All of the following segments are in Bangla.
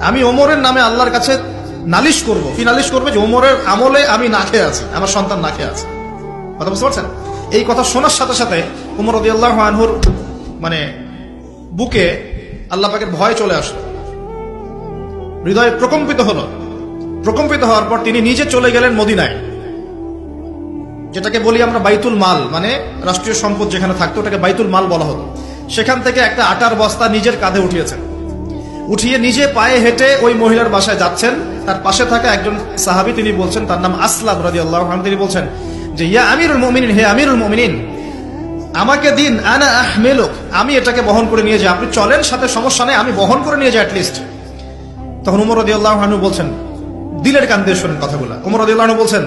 আমি ওমরের নামে আল্লাহর কাছে নালিশ করব। কি নালিশ করবে? যে ওমরের আমলে আমি না খেয়ে আছি, আমার সন্তান না খেয়ে আছে। কথা বুঝতে পারছেন? এই কথা শোনার সাথে সাথে উমর রাদিয়াল্লাহু আনহুর মানে বুকে আল্লাহ পাকের ভয় চলে আসলো, হৃদয় প্রকম্পিত হলো। প্রকম্পিত হওয়ার পর তিনি নিজে চলে গেলেন মদিনায়, যেটাকে বলি আমরা বাইতুল মাল, মানে রাষ্ট্রীয় সম্পদ যেখানে থাকতো ওটাকে বাইতুল মাল বলা হতো। সেখান থেকে একটা আটার বস্তা নিজের কাঁধে উঠিয়েছেন, উঠিয়ে নিজে পায়ে হেঁটে ওই মহিলার বাসায় যাচ্ছেন। তার পাশে থাকা একজন সাহাবী, তিনি বলছেন, তার নাম আসলাম রাদিয়াল্লাহু আনহু, তিনি বলছেন যে ইয়া আমিরুল মুমিনিন, হে আমিরুল মুমিনিন, আমাকে দিন, আনা আহমিলুক, আমি এটাকে বহন করে নিয়ে যাই, আপনি চলেন সাথে, সমস্যা নেই, আমি বহন করে নিয়ে যাই অ্যাটলিস্ট। তখন উমর রাদিয়াল্লাহু আনহু বলছেন, দিলের কান দিয়ে শোনেন কথাগুলো, উমর রাদিয়াল্লাহু আনহু বলছেন,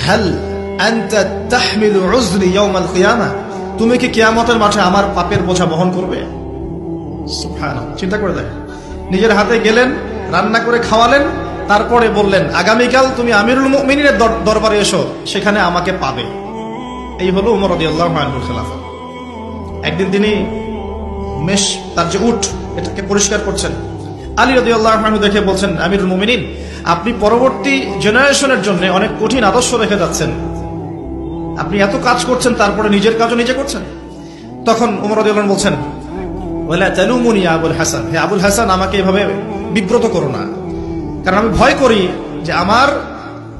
হাল আনতা তাহমিলু উযরি ইয়াউমাল কিয়ামা, তুমি কি কিয়ামতের মাঠে আমার পাপের বোঝা বহন করবে? সুবহানাল্লাহ, চিন্তা করে দেখেন। নিজের হাতে গেলেন, রান্না করে খাওয়ালেন, তারপরে বললেন আগামীকাল তুমি আমিরুল মুমিনিনের দরবারে এসো, সেখানে আমাকে পাবে। এই হলো উমর রাদিয়াল্লাহু আনহুর খেলাফত। একদিন তিনি মেষ, তার যে উট, এটাকে পরিষ্কার করছেন। আলী রাদিয়াল্লাহু আনহু দেখে বলছেন, আমিরুল মুমিনিন, আপনি পরবর্তী জেনারেশনের জন্য অনেক কঠিন আদর্শ রেখে যাচ্ছেন, আপনি এত কাজ করছেন তারপরে নিজের কাজও নিজে করছেন। তখন উমর রাদিয়াল্লাহু আনহু বলছেন, ওয়ালা তালুমুনি ইয়া আবুল হাসান, হে আবুল হাসান, আমাকে এভাবে বিব্রত করো না, কারণ আমি ভয় করি যে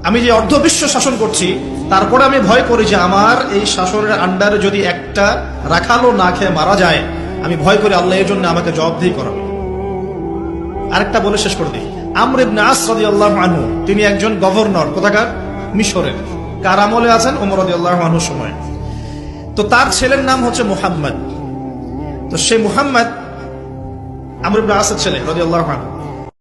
আমি যে অর্ধবিশ্ব শাসন করছি, তারপরে আমি ভয় করি যে আমার এই শাসনের আন্ডারে যদি একটা রাখালও না খেয়ে মারা যায়, আমি ভয় করি আল্লাহ এর জন্য আমাকে জবাবদিহি করাবে। আরেকটা বলে শেষ করে দিই, আমর ইবনে আস রাদিয়াল্লাহু আনহু, তিনি একজন গভর্নর, কোথাকার? মিশরের। কার আমলে আছেন? ওমর রাদিয়াল্লাহু আনহুর সময়। তো তার ছেলের নাম হচ্ছে মুহাম্মদ। তো সেই মুহাম্মদ আমর ইবনে আসের ছেলে রাদিয়াল্লাহু আনহু।